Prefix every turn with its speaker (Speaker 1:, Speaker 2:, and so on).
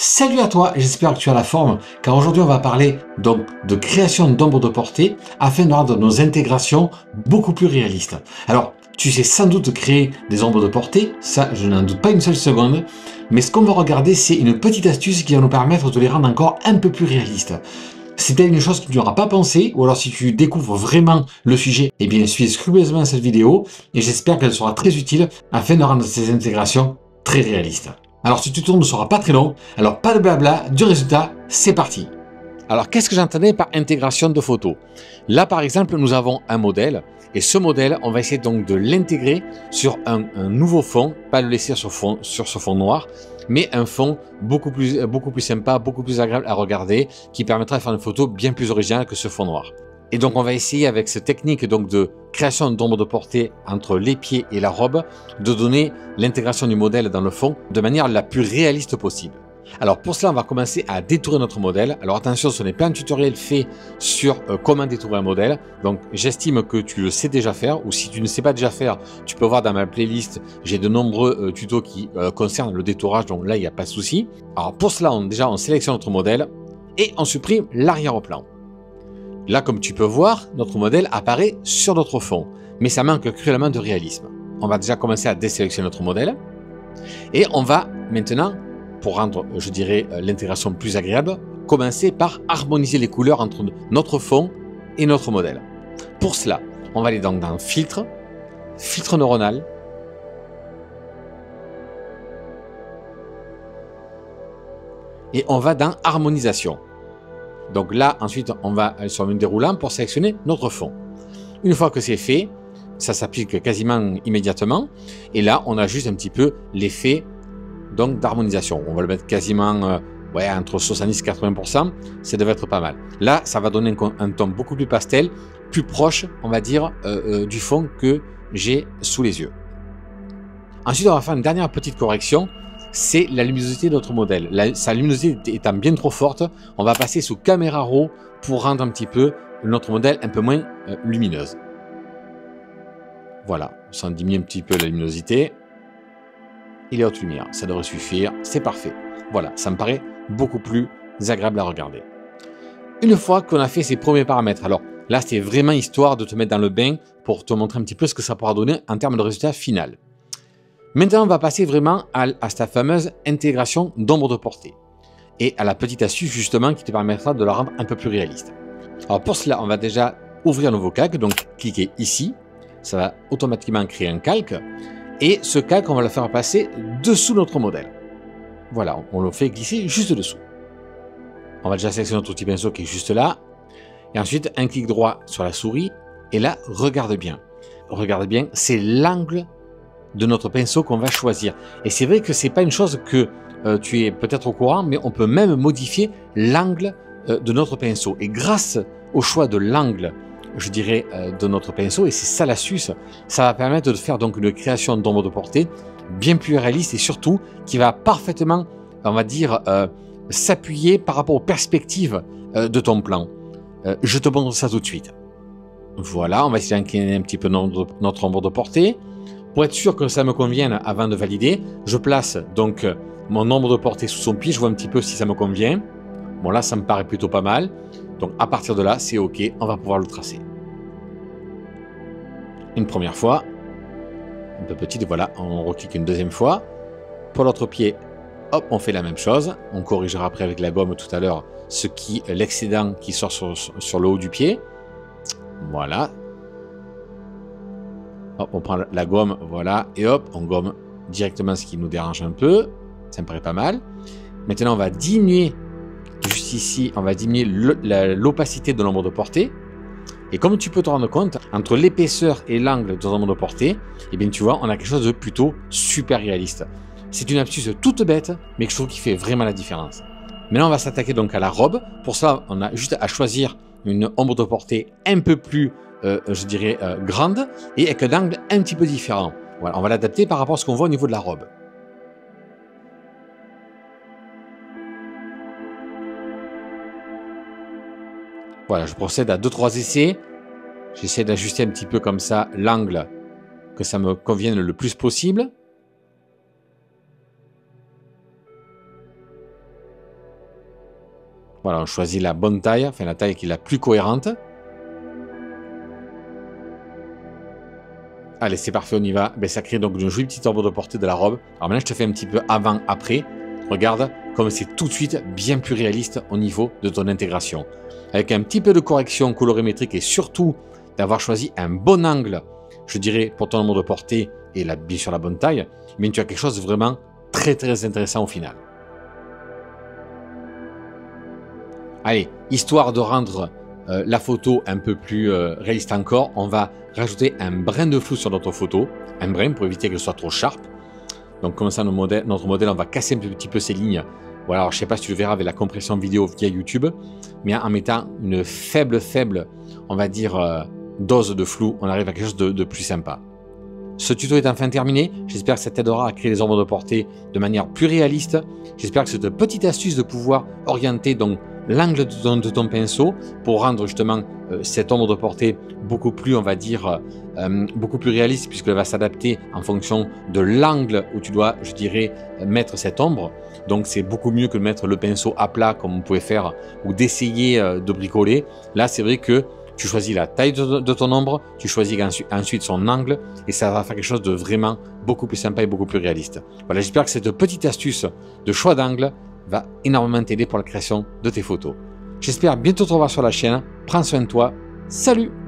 Speaker 1: Salut à toi, j'espère que tu as la forme, car aujourd'hui on va parler donc de création d'ombres de portée afin de rendre nos intégrations beaucoup plus réalistes. Alors, tu sais sans doute créer des ombres de portée, ça je n'en doute pas une seule seconde, mais ce qu'on va regarder c'est une petite astuce qui va nous permettre de les rendre encore un peu plus réalistes. Si tu as une chose que tu n'auras pas pensé, ou alors si tu découvres vraiment le sujet, eh bien suis scrupuleusement cette vidéo et j'espère qu'elle sera très utile afin de rendre ces intégrations très réalistes. Alors ce tuto ne sera pas très long, alors pas de blabla, du résultat, c'est parti. Alors qu'est-ce que j'entendais par intégration de photos? Là par exemple nous avons un modèle, et ce modèle on va essayer donc de l'intégrer sur un nouveau fond, pas le laisser sur ce fond noir, mais un fond beaucoup plus sympa, beaucoup plus agréable à regarder, qui permettra de faire une photo bien plus originale que ce fond noir. Et donc on va essayer avec cette technique donc de création d'ombre de portée entre les pieds et la robe, de donner l'intégration du modèle dans le fond de manière la plus réaliste possible. Alors pour cela on va commencer à détourer notre modèle. Alors attention, ce n'est pas un tutoriel fait sur comment détourer un modèle, donc j'estime que tu le sais déjà faire, ou si tu ne sais pas déjà faire, tu peux voir dans ma playlist, j'ai de nombreux tutos qui concernent le détourage, donc là il n'y a pas de souci. Alors pour cela on sélectionne notre modèle et on supprime l'arrière-plan. Là, comme tu peux voir, notre modèle apparaît sur notre fond, mais ça manque cruellement de réalisme. On va déjà commencer à désélectionner notre modèle et on va maintenant, pour rendre, je dirais, l'intégration plus agréable, commencer par harmoniser les couleurs entre notre fond et notre modèle. Pour cela, on va aller donc dans Filtre, Filtre neuronal, et on va dans Harmonisation. Donc là, ensuite, on va aller sur le menu déroulant pour sélectionner notre fond. Une fois que c'est fait, ça s'applique quasiment immédiatement. Et là, on ajuste un petit peu l'effet d'harmonisation. On va le mettre quasiment entre 70 et 80%. Ça devrait être pas mal. Là, ça va donner un ton beaucoup plus pastel, plus proche, on va dire, du fond que j'ai sous les yeux. Ensuite, on va faire une dernière petite correction. C'est la luminosité de notre modèle. Sa luminosité étant bien trop forte, on va passer sous caméra raw pour rendre un petit peu notre modèle un peu moins lumineuse. Voilà, ça diminue un petit peu la luminosité. Il est haute lumière, ça devrait suffire, c'est parfait. Voilà, ça me paraît beaucoup plus agréable à regarder. Une fois qu'on a fait ces premiers paramètres, alors là c'est vraiment histoire de te mettre dans le bain pour te montrer un petit peu ce que ça pourra donner en termes de résultat final. Maintenant, on va passer vraiment à cette fameuse intégration d'ombre de portée et à la petite astuce justement qui te permettra de la rendre un peu plus réaliste. Alors pour cela, on va déjà ouvrir un nouveau calque, donc cliquer ici, ça va automatiquement créer un calque et ce calque, on va le faire passer dessous notre modèle. Voilà, on le fait glisser juste dessous. On va déjà sélectionner notre petit pinceau qui est juste là et ensuite un clic droit sur la souris et là, regarde bien, c'est l'angle de notre pinceau qu'on va choisir. Et c'est vrai que c'est pas une chose que tu es peut-être au courant, mais on peut même modifier l'angle de notre pinceau. Et grâce au choix de l'angle, je dirais, de notre pinceau, et c'est ça l'astuce, ça va permettre de faire donc une création d'ombre de portée bien plus réaliste et surtout qui va parfaitement, on va dire, s'appuyer par rapport aux perspectives de ton plan. Je te montre ça tout de suite. Voilà, on va essayer d'incliner un petit peu notre ombre de portée. Pour être sûr que ça me convienne avant de valider, je place donc mon ombre de portée sous son pied, je vois un petit peu si ça me convient. Bon là, ça me paraît plutôt pas mal. Donc à partir de là, c'est OK, on va pouvoir le tracer. Une première fois, un peu petite, voilà, on reclique une deuxième fois. Pour l'autre pied, hop, on fait la même chose. On corrigera après avec la gomme tout à l'heure l'excédent qui sort sur le haut du pied. Voilà. Hop, on prend la gomme, voilà, et hop, on gomme directement ce qui nous dérange un peu. Ça me paraît pas mal. Maintenant, on va diminuer, juste ici, on va diminuer l'opacité de l'ombre de portée. Et comme tu peux te rendre compte, entre l'épaisseur et l'angle de l'ombre de portée, eh bien, tu vois, on a quelque chose de plutôt super réaliste. C'est une astuce toute bête, mais que je trouve qui fait vraiment la différence. Maintenant, on va s'attaquer donc à la robe. Pour ça, on a juste à choisir une ombre de portée un peu plus je dirais grande et avec un angle un petit peu différent. Voilà, on va l'adapter par rapport à ce qu'on voit au niveau de la robe. Voilà, je procède à 2-3 essais. J'essaie d'ajuster un petit peu comme ça l'angle, que ça me convienne le plus possible. Voilà, on choisit la bonne taille, enfin la taille qui est la plus cohérente. Allez, c'est parfait, on y va. Ben, ça crée donc une jolie petite ombre de portée de la robe. Alors maintenant, je te fais un petit peu avant-après. Regarde comme c'est tout de suite bien plus réaliste au niveau de ton intégration. Avec un petit peu de correction colorimétrique et surtout d'avoir choisi un bon angle, je dirais, pour ton ombre de portée et bien sûr la bonne taille, mais tu as quelque chose de vraiment très très intéressant au final. Allez, histoire de rendre la photo un peu plus réaliste encore, on va rajouter un brin de flou sur notre photo, un brin pour éviter qu'elle soit trop sharp. Donc comme ça, notre modèle, on va casser un petit peu ces lignes. Voilà, alors je ne sais pas si tu le verras avec la compression vidéo via YouTube, mais en mettant une faible, on va dire, dose de flou, on arrive à quelque chose de plus sympa. Ce tuto est enfin terminé, j'espère que ça t'aidera à créer des ombres de portée de manière plus réaliste. J'espère que cette petite astuce de pouvoir orienter donc l'angle de ton pinceau pour rendre justement cette ombre de portée beaucoup plus, on va dire, beaucoup plus réaliste puisqu'elle va s'adapter en fonction de l'angle où tu dois, je dirais, mettre cette ombre. Donc c'est beaucoup mieux que de mettre le pinceau à plat comme on pouvait faire ou d'essayer de bricoler. Là, c'est vrai que tu choisis la taille de ton ombre, tu choisis ensuite son angle et ça va faire quelque chose de vraiment beaucoup plus sympa et beaucoup plus réaliste. Voilà, j'espère que cette petite astuce de choix d'angle va énormément t'aider pour la création de tes photos. J'espère bientôt te revoir sur la chaîne. Prends soin de toi. Salut!